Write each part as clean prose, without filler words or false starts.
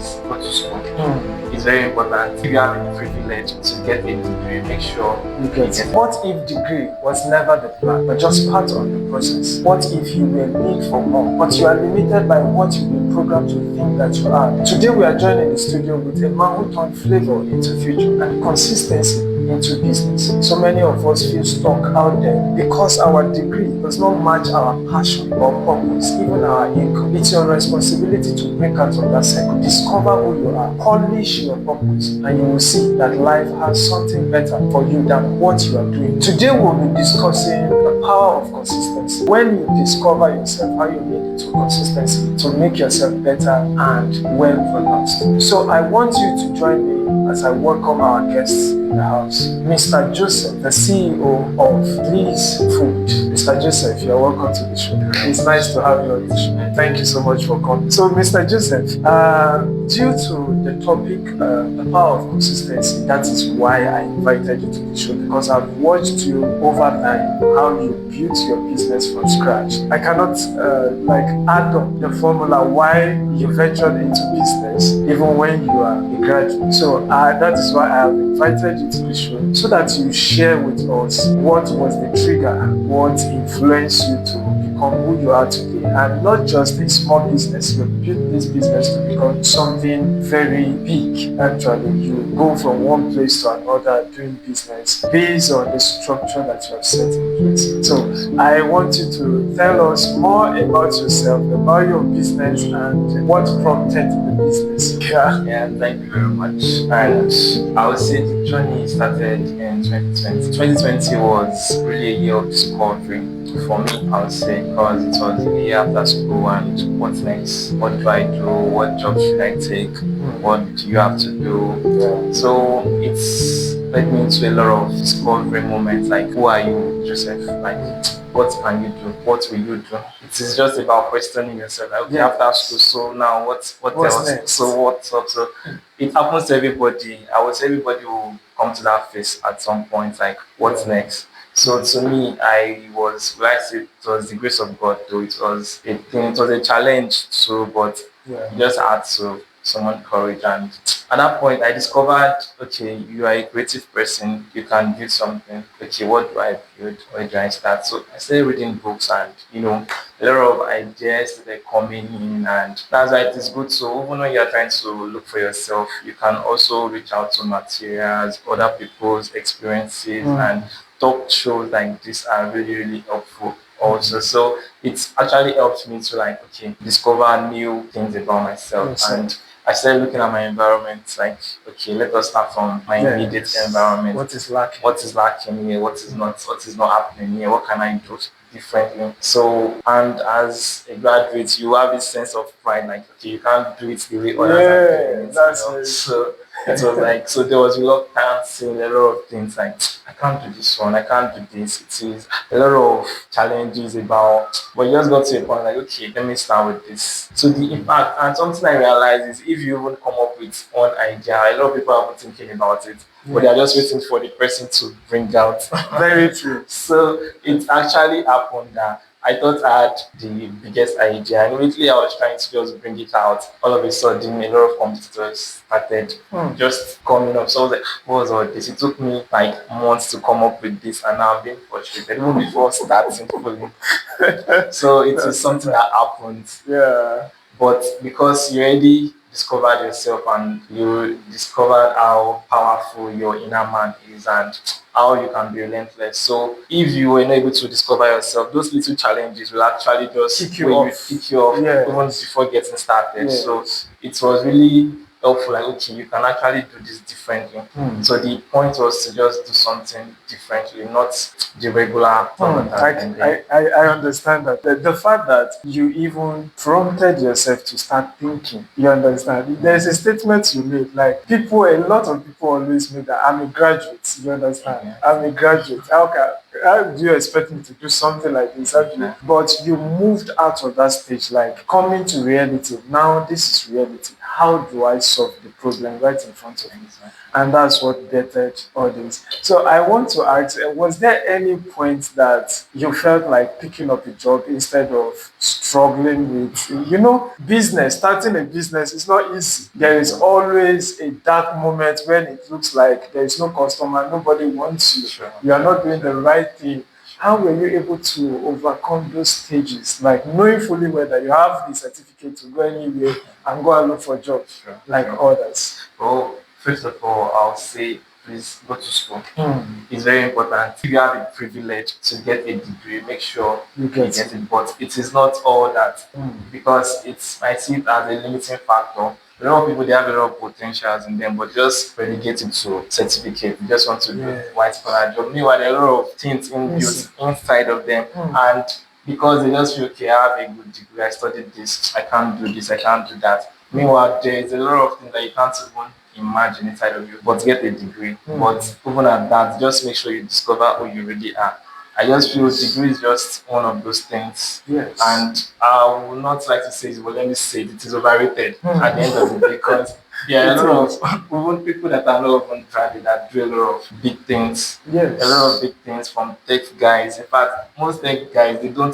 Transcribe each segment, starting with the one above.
is go to school. It's very important. If you have the privilege to get a degree, make sure you get it. What if degree was never the plan, but just part of the process? What if you were made for more, but you are limited by what you've been programmed to think that you are? Today we are joining the studio with a man who turned flavor into future and consistency into business. So many of us feel stuck out there because our degree does not match our passion or purpose, even our income. It's your responsibility to break out of that cycle, discover who you are, polish your purpose, and you will see that life has something better for you than what you are doing. Today we'll be discussing the power of consistency. When you discover yourself, how you need to consistency to make yourself better and well pronounced. So I want you to join me as I welcome our guests in the house. Mr. Joseph, the CEO of Please Food. Mr. Joseph, you're welcome to the show. It's nice to have you on the show. Thank you so much for coming. So, Mr. Joseph, due to the topic, the power of consistency, that is why I invited you to the show, because I've watched you over time, how you built your business from scratch. I cannot add up the formula why you ventured into business, even when you are a graduate. So that is why I have invited you to the show, so that you share with us what was the trigger and what influenced you to become who you are today. And not just a small business, you built this business to become something very big. Actually, you go from one place to another doing business based on the structure that you have set in place. So I want you to tell us more about yourself, about your business, and what prompted the business. Yeah, thank you very much. And I would say the journey started in 2020. 2020 was really a year of discovery for me, I would say, because it was a year after school, and what's next? What do I do? What job should I take? What do you have to do? So it's led me into a lot of discovery moments, like who are you, Joseph? Like, what can you do? What will you do? It is just about questioning yourself. Like, okay, after school, so now what's else? Next? So what's up? So it happens to everybody. I would say everybody will come to that phase at some point, like what's next? So to me, it was the grace of God, though it was a challenge. So, but you just had to summon courage, and at that point, I discovered, okay, you are a creative person. You can build something. Okay, what do I build? Where do I start? So I started reading books, and a lot of ideas that are coming in, and that's why it is good. So even when you are trying to look for yourself, you can also reach out to materials, other people's experiences, and talk shows like this are really, really helpful also. So it's actually helped me to discover new things about myself. And I started looking at my environment, like, okay, let us start from my immediate environment. What is lacking? What is lacking here? What is not happening here? What can I do differently? So, and as a graduate, you have this sense of pride, like, okay, you can't do it the way others are doing it. So it was like, so there was reluctance in a lot of things, like, I can't do this one, I can't do this. It is a lot of challenges but you just got to a point like, okay, let me start with this. So the impact, and something I realized is, if you even come up with one idea, a lot of people are thinking about it, but they are just waiting for the person to bring out. Very true. So it actually happened that I thought I had the biggest idea, and immediately I was trying to just bring it out. All of a sudden, a lot of competitors started just coming up. So I was like, what was all this? It took me like months to come up with this, and now I'm being frustrated even before starting fully. So it is something that happened. Yeah. But because you already discovered yourself, and you discovered how powerful your inner man is, and how you can be relentless. So if you were not able to discover yourself, those little challenges will actually just kick you off even before getting started. So it was really helpful, like, okay, you can actually do this differently. So the point was to just do something differently, not the regular I understand that. The fact that you even prompted yourself to start thinking, you understand? There's a statement you made, like, a lot of people always make that, I'm a graduate, you understand? I'm a graduate. How do you expect me to do something like this? But you moved out of that stage, like coming to reality. Now this is reality. how do I solve the problem right in front of me? Exactly. And that's what bettered all this. So I want to ask, was there any point that you felt like picking up a job instead of struggling with, business, starting a business is not easy. There is always a dark moment when it looks like there is no customer, nobody wants you, Sure. you are not doing the right thing. How were you able to overcome those stages, like knowing fully well that you have the certificate to go anywhere and go and look for jobs Sure. like Sure. others? Well, first of all, I'll say please go to school. Hmm. It's very important. If you have the privilege to get a degree, make sure You you get get it. it. But it is not all that Hmm. because it's I see it as a limiting factor. A lot of people they have a lot of potentials in them, but just relegate it to certificate. They just want to do Yeah. white collar job. Meanwhile, there are a lot of things Missing. inbuilt inside of them, Hmm. and because they just feel okay, I have a good degree, I studied this, I can't do this, I can't do that. Meanwhile, there is a lot of things that you can't even imagine inside of you, but get a degree. But even at that, just make sure you discover who you really are. I just feel degree is just one of those things. Yes. And I would not like to say it, but let me say it is overrated at the end of the day because there are a It lot is. of even people that are not even graduate that do a lot of big things. Yes. A lot of big things from tech guys. In fact, most tech guys they don't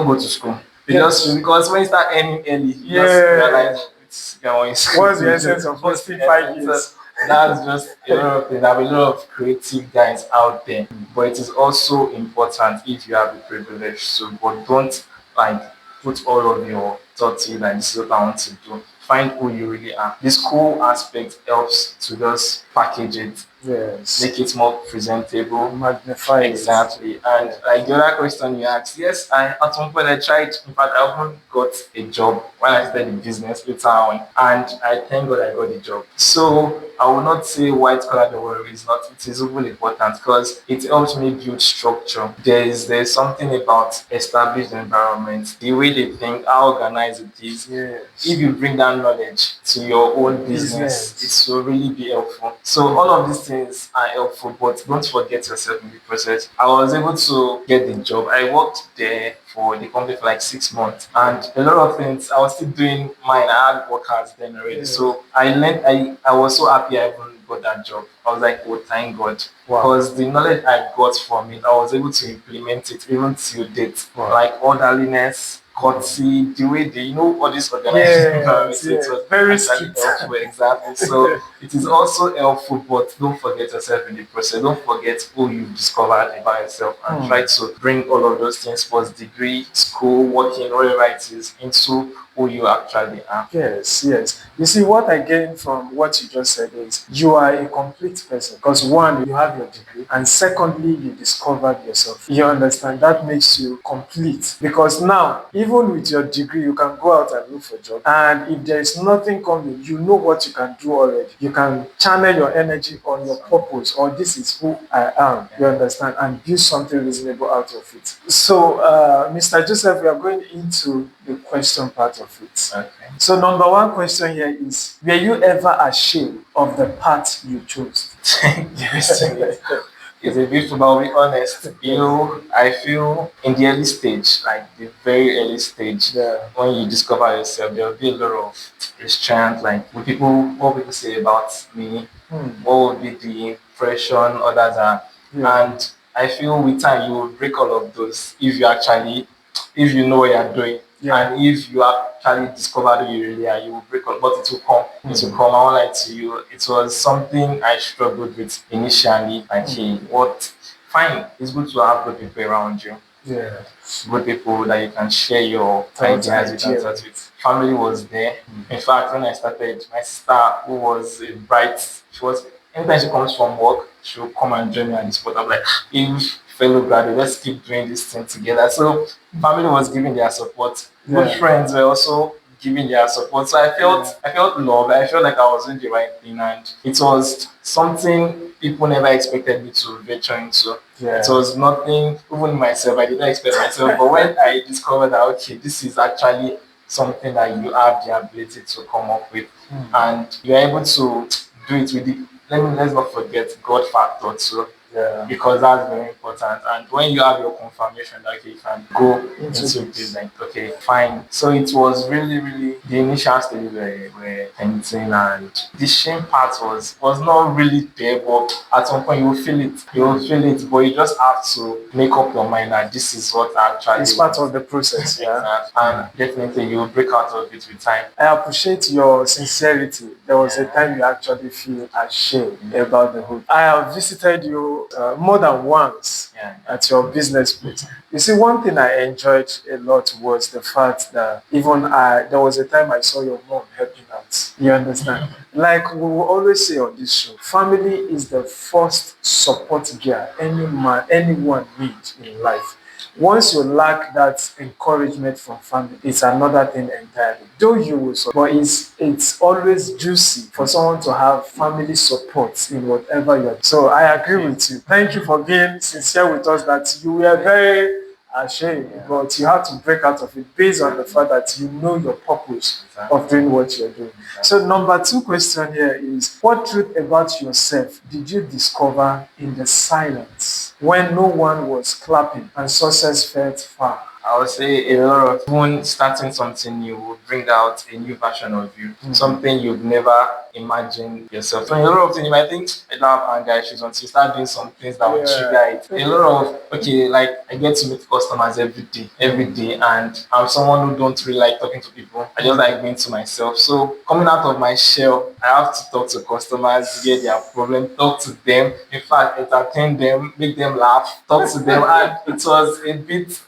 go to school. They Yes. just because when you start earning early, you just Yeah. realize it's going What's the essence of what's wasting the 5 years? essence? That's just a lot of things. There are a lot of creative guys out there, but it is also important if you have the privilege. So, but don't like put all of your thoughts in like this is what I want to do. Find who you really are. This cool aspect helps to just package it, Yes. make it more presentable. Magnify it. Exactly. And like the other question you asked, yes, I at one point I tried. In fact, I even got a job when I started the business later on, and I thank God I got the job. So I will not say white collar job is not. It is even important because it helps me build structure. There's something about established environment, the way they think, how organized it is. Yes. If you bring that knowledge to your own business, it will really be helpful. So all of these things are helpful, but don't forget yourself in the process. I was able to get the job. I worked there for the company for like 6 months, and a lot of things I was still doing mine. I had workers then already, Yeah. so I learned. I was so happy I even got that job. I was like, oh, thank God. Wow. Because the knowledge I got from it, I was able to implement it even till date. Wow. Like orderliness, courtesy, the way they, all this organized Yes, environment. yes. It was Very actually strict. helpful, exactly. So it is also helpful, but don't forget yourself in the process. Don't forget who you discovered about yourself and try to bring all of those things, post degree, school, working, whatever it is, into who you actually are. Yes, yes. You see, what I gain from what you just said is you are a complete person because one, you have your degree, and secondly, you discovered yourself. You understand? That makes you complete because now, even with your degree, you can go out and look for job. And if there is nothing coming, you know what you can do already. You can channel your energy on your purpose, or this is who I am. You understand? And build something reasonable out of it. So, Mr. Joseph, we are going into the question part of it. Okay. So number one question here is, were you ever ashamed of the path you chose? Yes, it's a bit, but I'll be honest. I feel in the early stage, like the very early stage, Yeah. when you discover yourself, there will be a lot of restraint. Like, what people say about me, what would be the impression others are, Yeah. and I feel with time you will break all of those if you know what you're doing. Yeah. And if you actually discover who you really are, you will break up, but it will come. It will come. I won't lie to you. It was something I struggled with initially. Like, hey, what? Fine. It's good to have good people around you. Yeah. Good people that you can share your Thoughts, ideas with and ideas. thoughts with. Family was there. In fact, when I started, my sister, who was a bright, anytime she comes from work, she'll come and join me at the spot. I'm like, if fellow graduate, let's keep doing this thing together. So family was giving their support. Good Yeah. friends were also giving their support. So I felt love. I felt like I was doing the right thing, and it was something people never expected me to venture into. Yeah. It was nothing, even myself, I didn't expect myself. But when I discovered that, okay, this is actually something that you have the ability to come up with, and you're able to do it with let's not forget God factor too. Yeah. because that's very important. And when you have your confirmation that okay, you can go Into into this. this, like okay, fine. So it was really, really the initial stages were tempting, and the shame part was not really there, but at some point you will feel it. You will feel it, but you just have to make up your mind that this is what I actually It's part want. of the process, yeah. Exactly. And definitely you will break out of it with time. I appreciate your sincerity. There was a time you actually feel ashamed about the whole. I have visited you more than once Yeah. at your business place. You see, one thing I enjoyed a lot was the fact that even there was a time I saw your mom helping out. You understand? Like we will always say on this show, family is the first support gear anyone needs in life. Once you lack that encouragement from family, it's another thing entirely. Though you will support, but it's always juicy for someone to have family support in whatever you're doing. So I agree with you. Thank you for being sincere with us that you were very ashamed, but you have to break out of it based on the fact that you know your purpose of doing what you're doing. So number two question here is, what truth about yourself did you discover in the silence when no one was clapping and success felt far? I would say a lot of when starting something new will bring out a new version of you, something you've never imagined yourself. So a lot of things you might think I don't have anger issues until you start doing some things that will trigger it. A lot of okay, like I get to meet customers every day, and I'm someone who don't really like talking to people. I just like being to myself. So coming out of my shell, I have to talk to customers, get their problem, talk to them. In fact, entertain them, make them laugh, talk to them, and it was a bit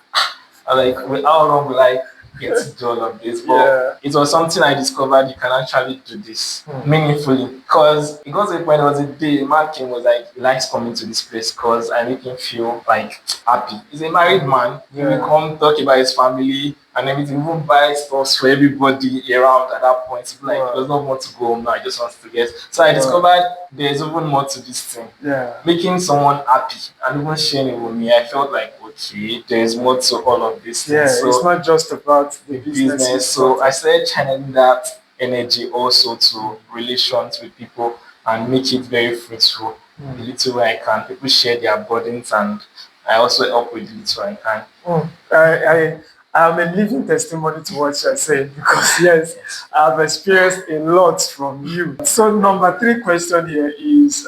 like how long will I get to do all of this? But it was something I discovered you can actually do this meaningfully. Because it got to a point there was a day a man came was like he likes coming to this place because I make him feel like happy. He's a married man. He will come talk about his family and everything, even buy stuff for everybody around at that point. He'd be like he does not want to go home now, he just wants to get. So I discovered there's even more to this thing. Yeah. Making someone happy and even sharing it with me, I felt like okay, there's more to all of this thing. Yeah, So it's not just about the business. so I started channeling that energy also to relations with people and make it very fruitful. The little way I can, people share their burdens and I also help with the little I can. I'm a living testimony to what you're saying because yes, I've experienced a lot from you. So number three question here is,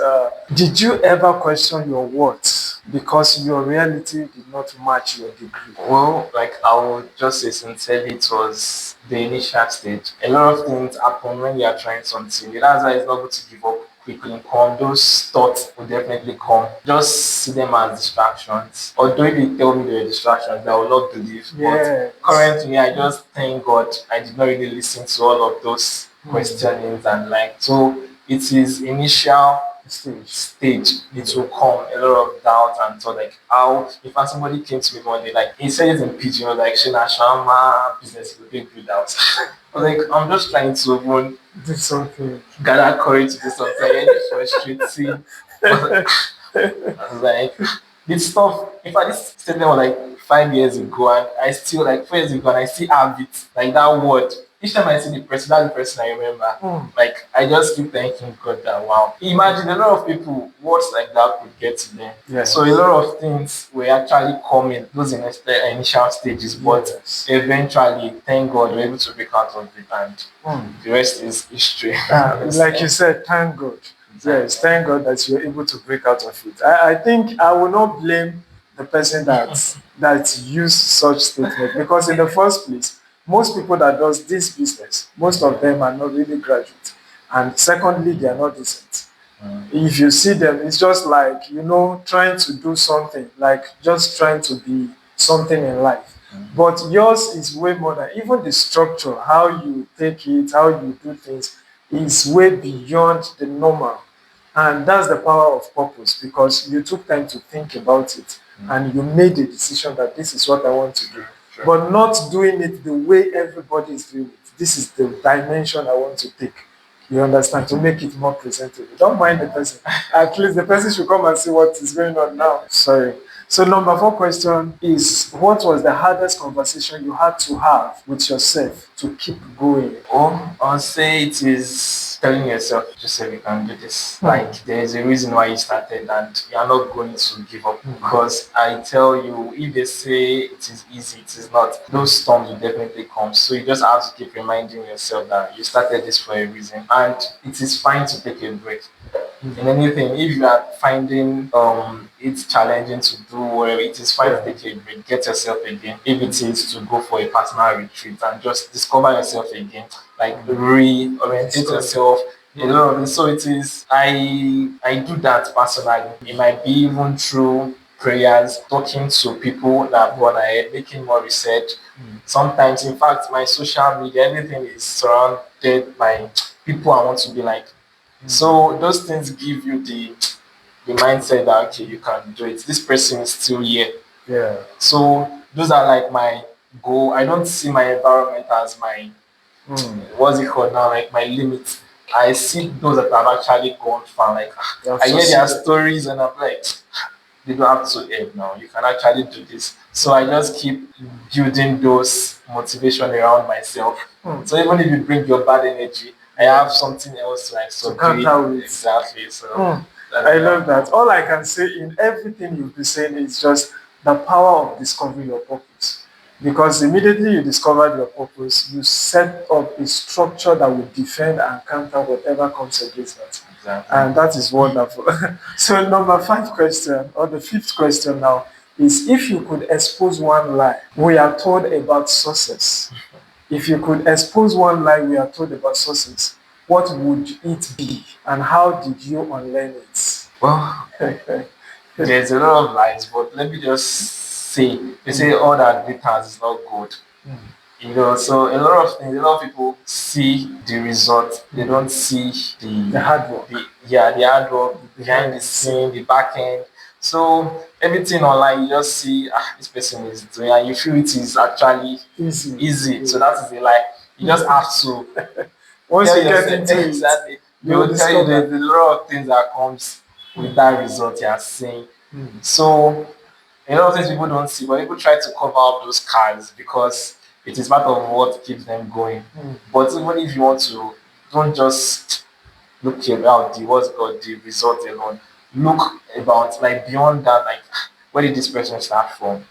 did you ever question your worth because your reality did not match your degree? Well, like I would just say sincerely, it was the initial stage. A lot of things happen when you are trying something. That's why it's not good to give up quickly. Come, those thoughts will definitely come. Just see them as distractions. Although if you tell me they were distractions, I will not believe. Yeah. But currently, I just thank God I did not really listen to all of those questionings and like so. It is initial stage, it will come a lot of doubt and thought like how if somebody came to me one day like he says in pidgin like Shina Shama business will be good out. I was like I'm just trying to even Do something. gather courage to do something and it's frustrating. I was like this stuff in fact this statement was like 5 years ago and I still like 4 years ago and I still have it like that word each time I see the person, that's the person I remember. Like I just keep thanking God that wow. Imagine a lot of people, words like that could get to them. Yes. So a lot of things were actually coming, those initial stages, but eventually, thank God, we're able to break out of it, and the rest is history. Like you said, thank God. Yes, thank God that you're able to break out of it. I think I will not blame the person that used such statement because in the first place, most people that does this business, most of them are not really graduates, and secondly, they are not decent. If you see them, it's just like trying to do something, like just trying to be something in life. But yours is way more than even the structure, how you take it, how you do things is way beyond the normal. And that's the power of purpose because you took time to think about it and you made a decision that this is what I want to do. But not doing it the way everybody is doing it. This is the dimension I want to take. You understand? To make it more presentable. Don't mind the person. At least the person should come and see what is going on now. Sorry. So number four question is, what was the hardest conversation you had to have with yourself to keep going? Oh, I'll say it is telling yourself, Joseph, you can do this. Like there is a reason why you started, and you are not going to give up. Because I tell you, if they say it is easy, it is not. Those storms will definitely come. So you just have to keep reminding yourself that you started this for a reason, and it is fine to take a break in anything. If you are finding it's challenging to do well, it is fine to take a break, get yourself again. If it is to go for a personal retreat and just discover yourself again, like reorientate yourself. A lot of it. So it is. I do that personally. It might be even through prayers, talking to people that have gone ahead, making more research. Sometimes, in fact, my social media, everything is surrounded by people I want to be like. So those things give you the mindset that okay, you can do it. This person is still here. Yeah. So those are like my goal. I don't see my environment as my what's it called now, like my limit. I see those that have actually gone far. Like I hear their stories and I'm like, they don't have to end now. You can actually do this. So I just keep building those motivation around myself. So even if you bring your bad energy, I have something else like so counter with. exactly. So I love that. All I can say in everything you've been saying is just the power of discovering your purpose. Because immediately you discovered your purpose, you set up a structure that will defend and counter whatever comes against that. Exactly. And that is wonderful. So, number 5 question, or the 5th question now, is if you could expose one lie we are told about success. If you could expose one lie we are told about success, what would it be, and how did you unlearn it? Well, there's a lot of lies, but let me just say they say all that glitters is not gold. So a lot of things, a lot of people see the result, they don't see The hard work. the hard work behind the scene, the back end. So everything online, you just see this person is doing, and you feel it is actually easy. So that is a lie. You just have to Once tell you get yourself into exactly. it, They you will will tell you discover. there's a lot of things that comes with that result you are seeing. So a lot of things people don't see, but people try to cover up those scars because it is part of what keeps them going. But even if you want to, don't just look about the what's called the result alone. Look about like beyond that, like where did this person start from?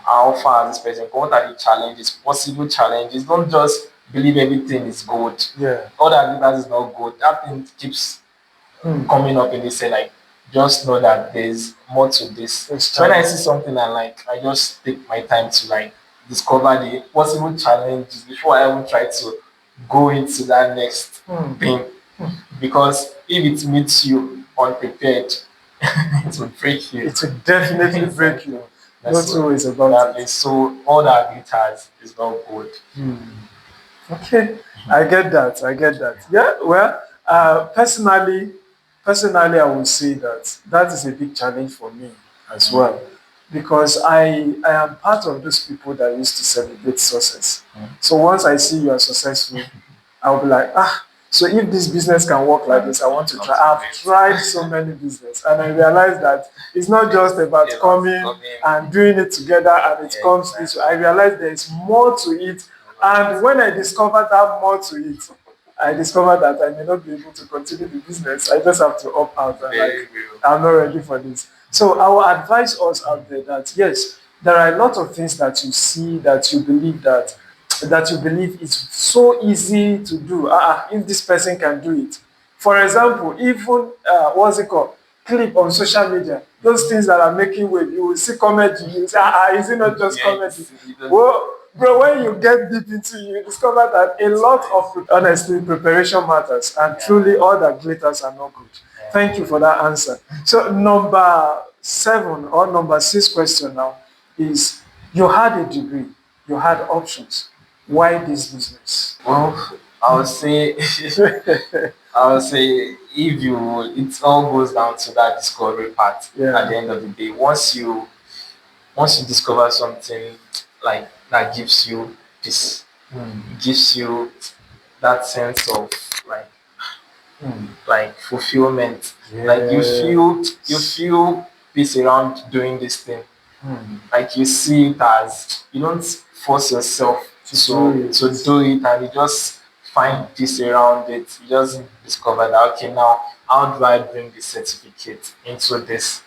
How far has this person gone? What are the challenges, possible challenges? Don't just believe everything is good. Yeah. All that is not good. That thing keeps coming up in this say like just know that there's more to this. So when I see something I like, I just take my time to like discover the possible challenges before I even try to go into that next thing. Because if it meets you unprepared, it will break you. It will definitely break you. That's Not always about that it. is so all that glitters is not good. Okay, I get that. I get that. Yeah. Well, personally, I would say that that is a big challenge for me as well, because I am part of those people that used to celebrate success. So once I see you are successful, I'll be like, so if this business can work like this, I want to try. I've tried so many business, and I realized that it's not just about coming and doing it together and it comes this way. I realized there is more to it, and when I discovered that more to it, I discovered that I may not be able to continue the business. I just have to opt out and like, I'm not ready for this. So I will advise us out there that yes, there are a lot of things that you see that you believe that you believe is so easy to do. If this person can do it. For example, even what's it called? Clip on social media. Those things that are making wave. You will see comedy. You say, is it not just comedy? Well, bro, when you get deep into it, you discover that a lot of honestly preparation matters, and truly all that glitters are not good. Thank you for that answer. So number 7 or number 6 question now is: you had a degree, you had options. Why this business? Well, I would say I would say if you it all goes down to that discovery part at the end of the day. Once you discover something like that gives you this gives you that sense of like like fulfillment. Like you feel peace around doing this thing. Like you see it as you don't force yourself to do it and you just find peace around it. You just discover that, okay, now how do I bring this certificate into this?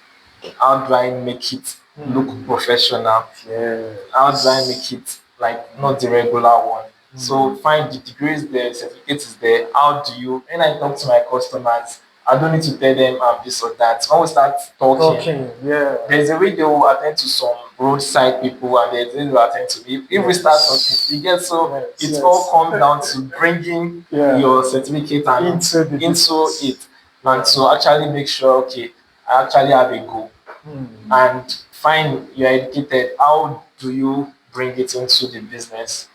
How do I make it look professional? Yeah. How do I make it like not the regular one? So find the degree is there, certificate is there. How do you? When I talk to my customers, I don't need to tell them I'm this or that. When we start talking, Talking, yeah. there's a way they will attend to some roadside people and there's a way they will attend to me. If we start talking, you get so Yes, it all comes down to bringing Yeah. your certificate and Into the into business. it and to actually make sure, okay, I actually have a goal. And fine, you're educated. How do you bring it into the business?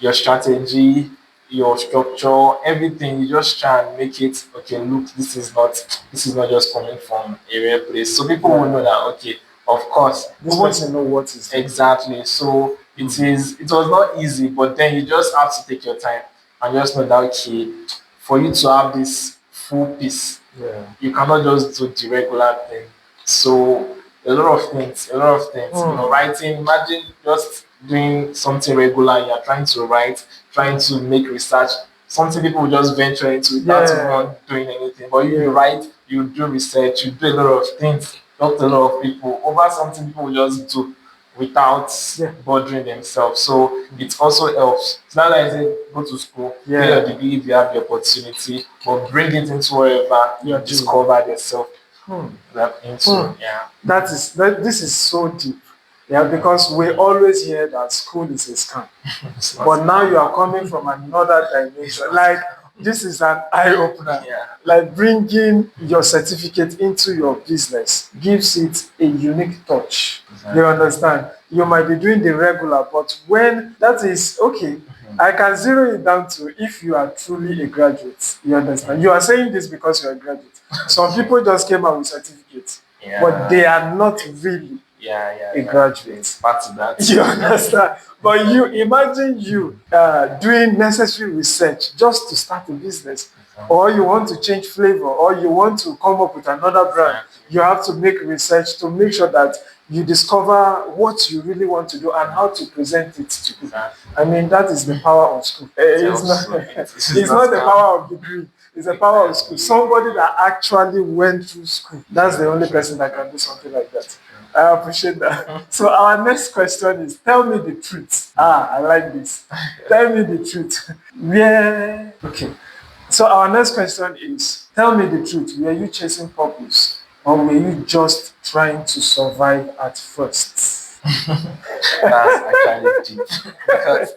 Your strategy, your structure, everything. You just try and make it okay. Look, this is not just coming from a rare place. So people will know that, okay, of course, This person know what is exactly. So it was not easy, but then you just have to take your time and just know that, okay, for you to have this full piece, Yeah. you cannot just do the regular thing. So a lot of things. You know, writing. Imagine just doing something regular. You're trying to write, trying to make research. Something people will just venture into without even doing anything. But you write, you do research, you do a lot of things, talk to a lot of people over something people will just do without bothering themselves. So it also helps. It's not like I say go to school, get your degree if you have the opportunity, but bring it into wherever you discover yourself into. Yeah. This is so deep. Yeah, because we always hear that school is a scam. But now you are coming from another dimension. Like this is an eye opener. Yeah. Like bringing your certificate into your business gives it a unique touch. You understand? You might be doing the regular, but when that is okay, I can zero it down to if you are truly a graduate. You understand? You are saying this because you are a graduate. Some people just came out with certificates, but they are not really a graduate. Part of that. You understand? But you imagine you doing necessary research just to start a business, or you want to change flavor, or you want to come up with another brand. You have to make research to make sure that you discover what you really want to do and how to present it to people. I mean, that is the power of school. It's not the power of degree. It's the power of school. Somebody that actually went through school. That's the only person that can do something like that. I appreciate that. So our next question is, tell me the truth. I like this. Tell me the truth. Okay. So our next question is, tell me the truth. Were you chasing purpose or were you just trying to survive at first? That's actually deep. Because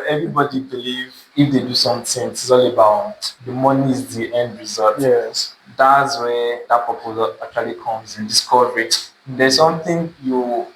everybody believe if they do something, it's all about the money is the end result. Yes. That's where that purpose actually comes in. Discovery. There's something you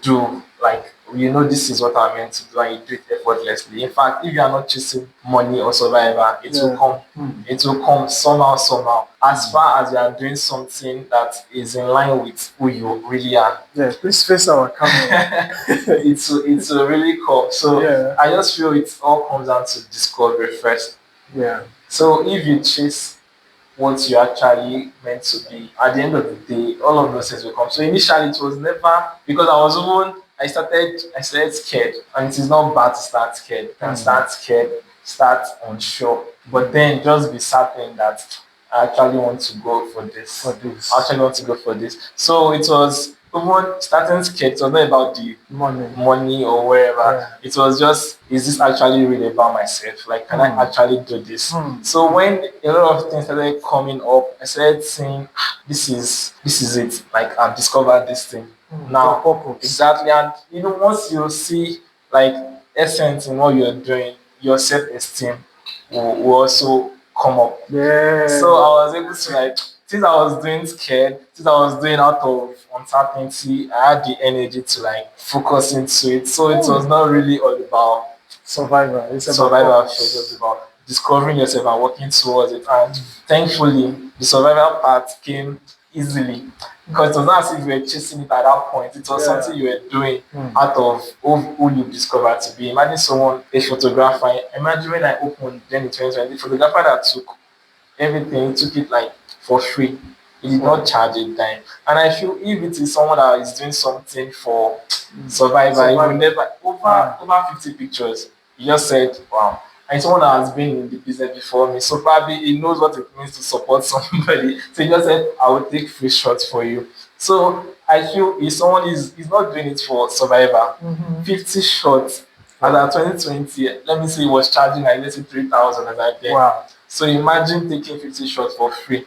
do, like this is what I'm meant to do and you do it effortlessly. In fact, if you are not chasing money or survival, it will come. It will come somehow. As far as you are doing something that is in line with who you really are. Yeah, please face our camera. It's will really come. So I just feel it all comes down to discovery first. Yeah. So if you chase what you actually meant to be, at the end of the day, all of those things will come. So initially it was never because I started scared, and it is not bad to start scared. You can start scared, start unsure, but then just be certain that I actually want to go for this. I actually want to go for this. So it was even starting scared. It was not about the money or wherever. Yeah. It was just, is this actually really about myself? Like, can I actually do this? So when a lot of things started coming up, I started saying, this is it. Like, I've discovered this thing. Now, exactly. And once you see like essence in what you're doing, your self-esteem will also come up. Yeah. So I was able to since I was doing scared, since I was doing out of uncertainty, I had the energy to focus into it. So it was not really all about survival. It's survival. It was about discovering yourself and working towards it. And thankfully, the survival part came easily because it was not as if you were chasing it at that point. It was something you were doing out of who you discovered to be. Imagine someone, a photographer. Imagine when I opened then in 2020, the photographer that took everything, he took it for free. He did not charge a dime. And I feel if it is someone that is doing something for survival, he will never over 50 pictures. He just said, wow. and someone that has been in the business before me, so probably he knows what it means to support somebody. So he just said, I will take free shots for you. So I feel if someone is not doing it for survivor, 50 shots as at 2020, let me say he was charging like let's say 3,000 as at then. Wow. So imagine taking 50 shots for free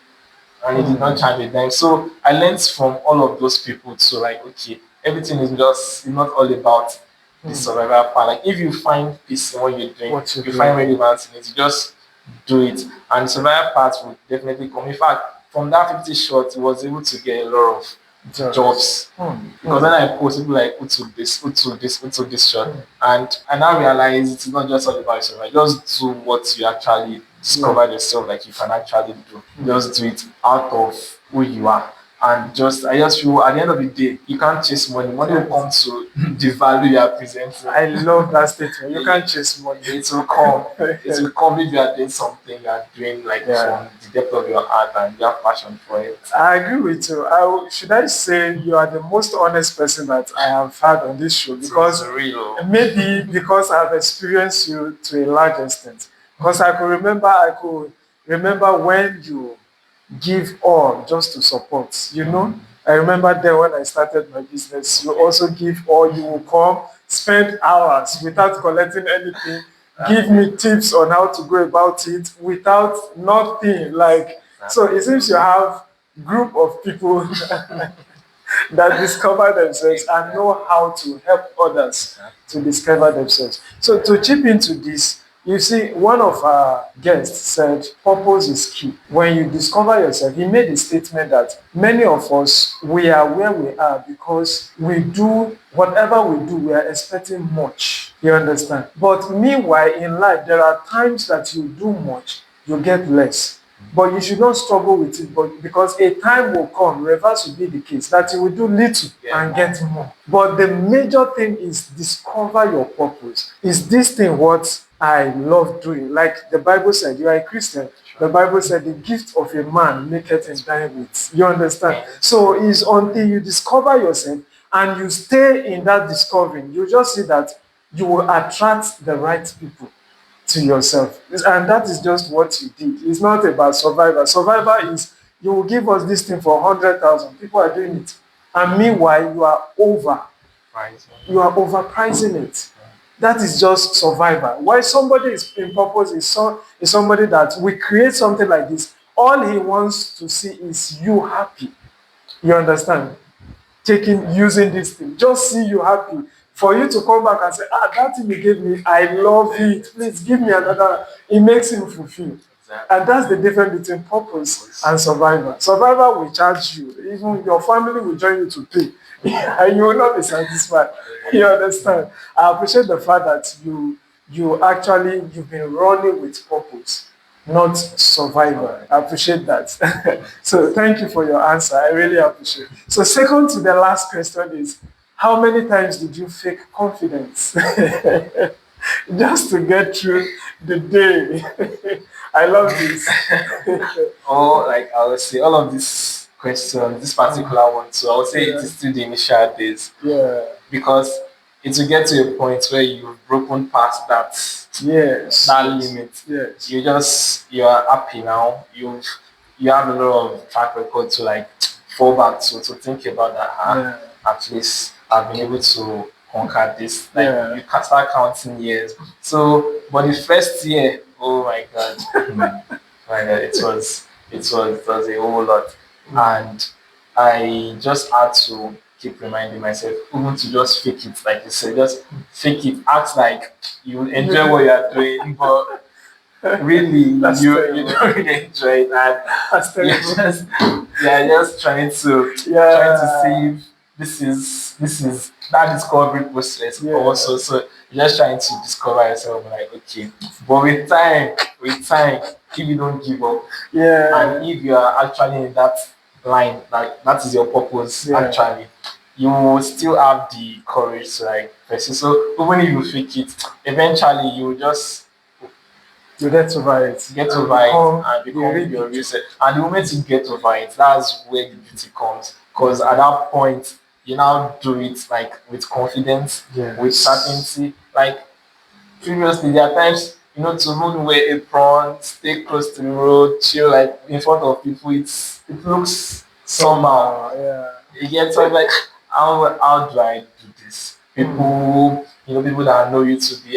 and he did not charge a dime. So I learned from all of those people to like, okay, everything is just not all about the survival part. Like if you find peace in what you're doing, you find relevance in it, you just do it. And the survival part will definitely come. In fact, from that 50 shots, he was able to get a lot of jobs. Because when I post, people like who took this, who took this, who took this shot. And I now realize it's not just all about survival. Just do what you actually discover yourself, like you can actually do. Just do it out of who you are. And I just feel at the end of the day, you can't chase money. Money will come to the value you are presenting. I love that statement. You can't chase money. It will come. It will come if you are doing something you are doing like from the depth of your heart and you have passion for it. I agree with you. Should I say you are the most honest person that I have had on this show, because maybe because I have experienced you to a large extent. Because I could remember when you give all just to support, you know. I remember then when I started my business, you also give all. You will come, spend hours without collecting anything, give me tips on how to go about it without nothing. Like, so it seems you have group of people that discover themselves and know how to help others to discover themselves. So to chip into this, you see, one of our guests said purpose is key. When you discover yourself, he made a statement that many of us, we are where we are because we do whatever we do, we are expecting much. You understand? But meanwhile, in life, there are times that you do much, you get less. But you should not struggle with it, but because a time will come, reverse will be the case, that you will do little and get more. But the major thing is discover your purpose. Is this thing what I love doing? Like the Bible said, you are a Christian. The Bible said the gift of a man maketh him die with. You understand? So it's until you discover yourself and you stay in that discovering, you just see that you will attract the right people to yourself. And that is just what you did. It's not about survivor. Survivor is you will give us this thing for 100,000. People are doing it. And meanwhile, you are overpricing it. That is just survivor. Why somebody is in purpose is somebody that we create something like this. All he wants to see is you happy. You understand? Using this thing. Just see you happy. For you to come back and say, that thing you gave me, I love it. Please give me another. It makes him fulfilled. And that's the difference between purpose and survivor. Survivor will charge you. Even your family will join you to pay. And you will not be satisfied. You understand? I appreciate the fact that you've been running with purpose, not survivor. I appreciate that. So thank you for your answer. I really appreciate it. So second to the last question is, how many times did you fake confidence just to get through the day? I love this. Like I would say, all of these questions, this particular one, so I would say it is still the initial days. Yeah. Because it will get to a point where you've broken past that limit. Yes. You are happy now. You have a lot of track record to like fall back to think about that. At least I've been able to conquer this. Like you can start counting years. So, but the first year, oh my god, my god, it was a whole lot, and I just had to keep reminding myself, even to just fake it, like you said, just fake it, act like you enjoy what you are doing, but really you don't really enjoy it, and you're just trying to see if this is that discovery process also. So you're just trying to discover yourself, like okay, but with time, if you don't give up, and if you are actually in that line, like that is your purpose actually, you will still have the courage to like pursue. So even if you fake it, eventually you get over it. Get over it and become your real self. And the moment you get over it, that's where the beauty comes. Because at that point, you now do it like with confidence, with certainty. Like previously, there are times to even wear apron, stay close to the road, chill like in front of people. It looks somehow. Yeah. You get so like how do I do this? People that know you to be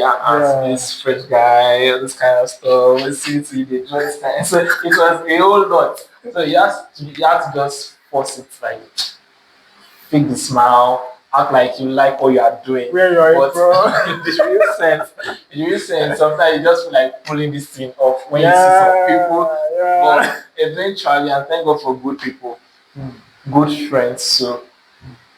this fresh guy, all this kind of stuff. We see it in the dress kind. So it was a whole lot. So you have to just force it like fake the smile, act like you like what you are doing. Where you are But from? in the real sense, sometimes you just feel like pulling this thing off when you see some people. Yeah. But eventually, and thank God for good people, Mm. good friends. So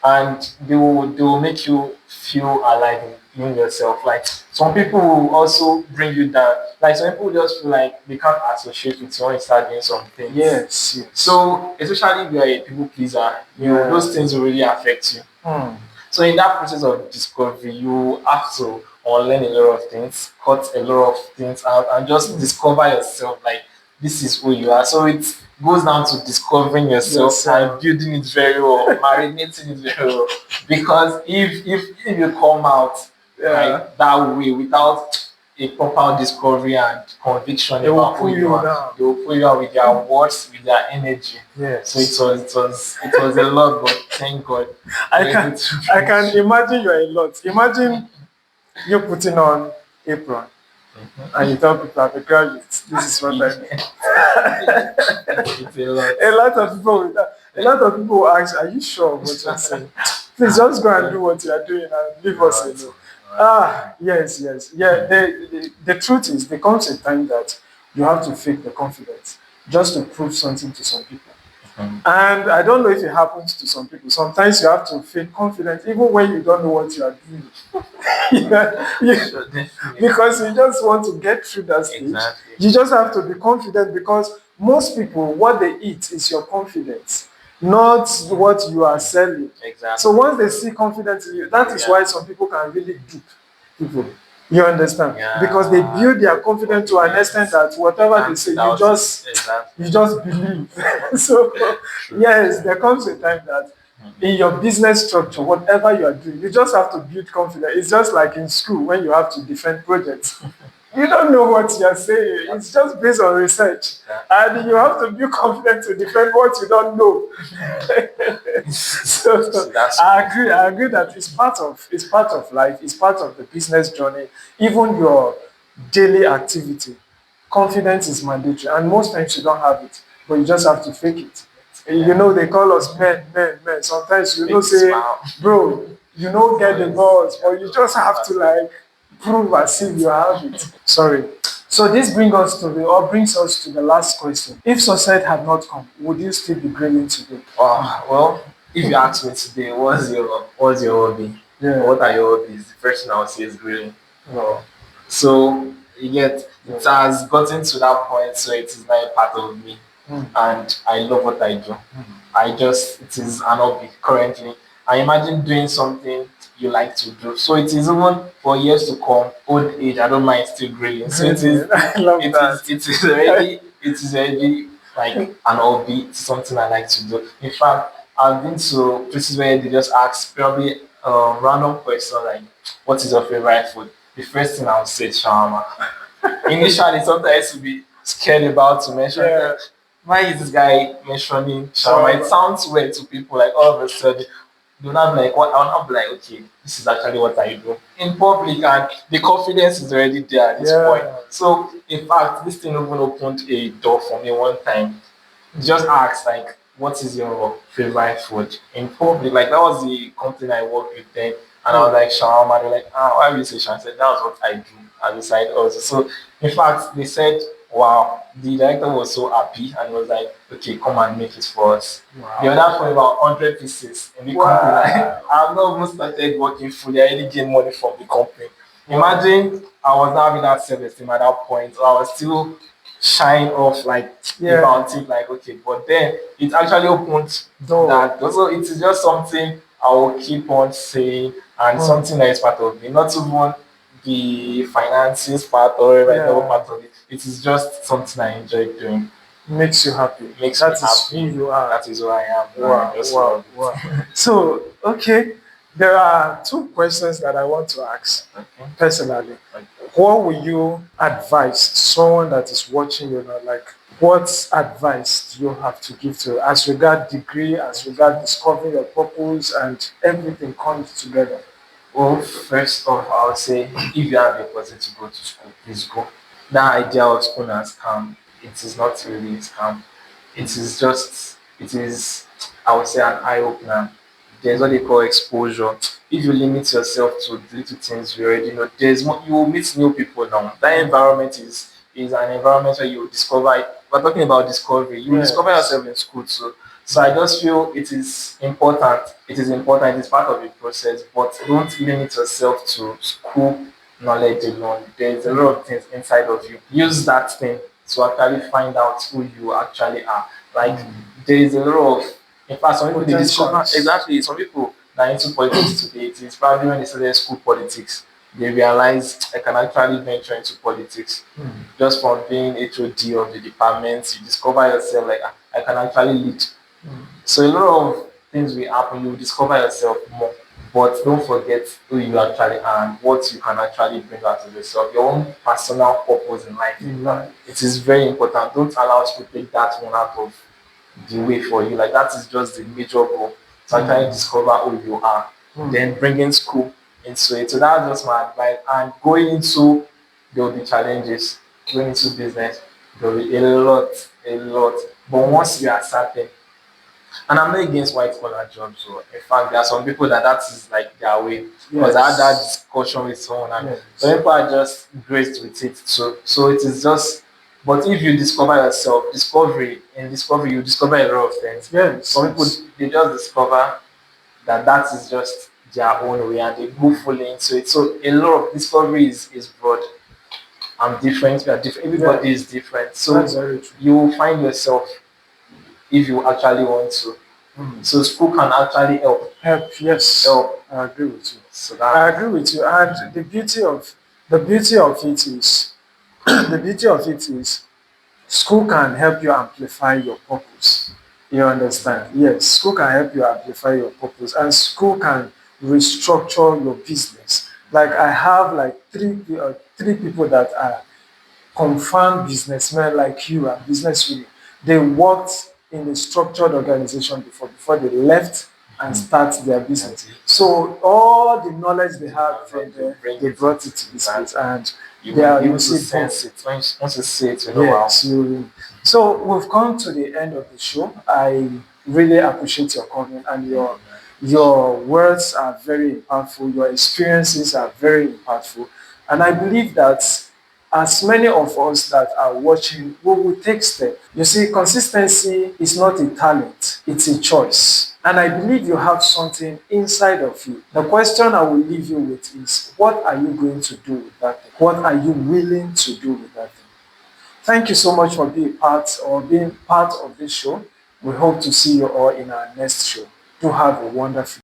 and they will make you feel alive in yourself. Like some people will also bring you down. Like some people just feel like they can't associate with you when you start doing some things. Yes. So especially if you are a people pleaser, Yeah. those things will really affect you. Mm. So in that process of discovery, you have to unlearn a lot of things, cut a lot of things out, and just discover yourself. Like this is who you are. So it goes down to discovering yourself and building it very well, marinating it very well. Because if you come out like that way without a proper discovery and conviction They will about who pull you you are, down. they will pull you out with their words, with their energy. Yes. So it was a lot, but thank God. I can imagine you're a lot. Imagine you putting on apron and you tell people I'm a graduate. This is what I do. It's a lot. A lot of people will, a lot of people will ask, are you sure of what you're saying? Please just go and do what you are doing and leave us alone. Yes. Yeah, the truth is there comes a time that you have to fake the confidence just to prove something to some people. And I don't know if it happens to some people. Sometimes you have to fake confidence even when you don't know what you are doing. Sure, definitely. Because you just want to get through that stage. Exactly. You just have to be confident because most people, what they eat is your confidence, not what you are selling. Exactly. So once they see confidence in you, that is why some people can really dupe people. You understand? Yeah. Because they build their confidence to an extent that whatever they say, you just believe. So yes, there comes a time that in your business structure, whatever you are doing, you just have to build confidence. It's just like in school when you have to defend projects. You don't know what you're saying. It's just based on research. And you have to be confident to defend what you don't know. So I agree that it's part of life, it's part of the business journey, even your daily activity. Confidence is mandatory, and most times you don't have it, but you just have to fake it. They call us men. Sometimes say, bro, get the balls, or you just have to like prove as if you have it. Sorry. So this brings us to the last question. If suicide had not come, would you still be grilling today? Well, if you ask me today, what's your hobby? Yeah. What are your hobbies? The first thing I would say is grilling. So it has gotten to that point, so it is now a part of me, and I love what I do. It is an hobby currently. I imagine doing something you like to do. So it is even for years to come, old age, I don't mind still grilling. So I love that. it is already like an hobby. It's something I like to do. In fact, I've been to places where they just ask probably a random question like, "What is your favorite food?" The first thing I would say is shawarma. Initially, sometimes I used to be scared about to mention. Like, why is this guy mentioning shawarma? It sounds weird to people. Like all of a sudden, do not be like what I'll not be like, okay, this is actually what I do in public, and the confidence is already there at this point. So in fact, this thing even opened a door for me one time. Just asked like, what is your favorite food in public? Like that was the company I worked with then, and I was like shawarma. They're like, why will you say shawarma? I said that was what I do as a side also. So in fact, they said, wow, the director was so happy and was like, okay, come and make it for us. They ordered for about 100 pieces in the company. I've not even started working fully. I already gained money from the company. Imagine I was not having that self-esteem at that point. So I was still shine off like about it, like okay, but then it actually opened that. Also, it is just something I will keep on saying and something that is part of me, not even the finances part or whatever part of it. It is just something I enjoy doing. Makes you happy. Makes me happy. Who you are. That is who I am. Wow. So, okay, there are two questions that I want to ask personally. What will you advise someone that is watching you now? Like, what advice do you have to give to as regard degree, as regard discovering your purpose, and everything comes together? Well, first off, I would say if you have a person to go to school, please go. That idea of school as scam, it is not really a scam. It is, I would say, an eye opener. There's what they call exposure. If you limit yourself to the little things you already know, there's more, you will meet new people now. That environment is an environment where you discover. We're talking about discovery. You will discover Yes. yourself in school too. So I just feel it is important. It is important. It is part of the process. But don't limit yourself to school knowledge alone. There's a lot of things inside of you. Use that thing to actually find out who you actually are. Like there is a lot of, in fact, some people they discover Potentials. exactly. Some people that are into politics today, it is probably when they started school politics, they realize I can actually venture into politics just from being HOD of the department. You discover yourself like I can actually lead. So a lot of things will happen. You discover yourself more, but don't forget who you actually are and what you can actually bring out of yourself. Your own personal purpose in life. In life. It is very important. Don't allow people to take that one out of the way for you. Like that is just the major goal to actually discover who you are. Then bringing school into it. So that's just my advice. And going into there will be challenges. Going into business, there will be a lot. But once you are certain, and I'm not against white collar jobs. So in fact, there are some people that is like their way. Because I had that Yes. discussion with someone, and Yes. some people are just graced with it. So it is just. But if you discover yourself, discovery, you discover a lot of things. Yes. Some people they just discover that is just their own way, and they go fully into it. So a lot of discovery is broad. I'm different. We are different. Everybody Yeah. is different. That's So very true. you will find yourself if you actually want to. So school can actually help. Help. Yes. Help. I agree with you. So I that agree with you. And the beauty of it is the beauty of it is school can help you amplify your purpose. You understand? Yes, school can help you amplify your purpose, and school can restructure your business. Like I have like three people that are confirmed businessmen like you and businesswomen. They worked in a structured organization before they left and start their business. So all the knowledge they had from there, they brought it to this place, and you they will are be able to using both. sense it. Once you see it, you know wow. Yes, you. So we've come to the end of the show. I really appreciate your comment, and your words are very impactful. Your experiences are very impactful, and I believe that as many of us that are watching, we will take steps. You see, consistency is not a talent; it's a choice. And I believe you have something inside of you. The question I will leave you with is, what are you going to do with that thing? What are you willing to do with that thing? Thank you so much for being part of this show. We hope to see you all in our next show. Do have a wonderful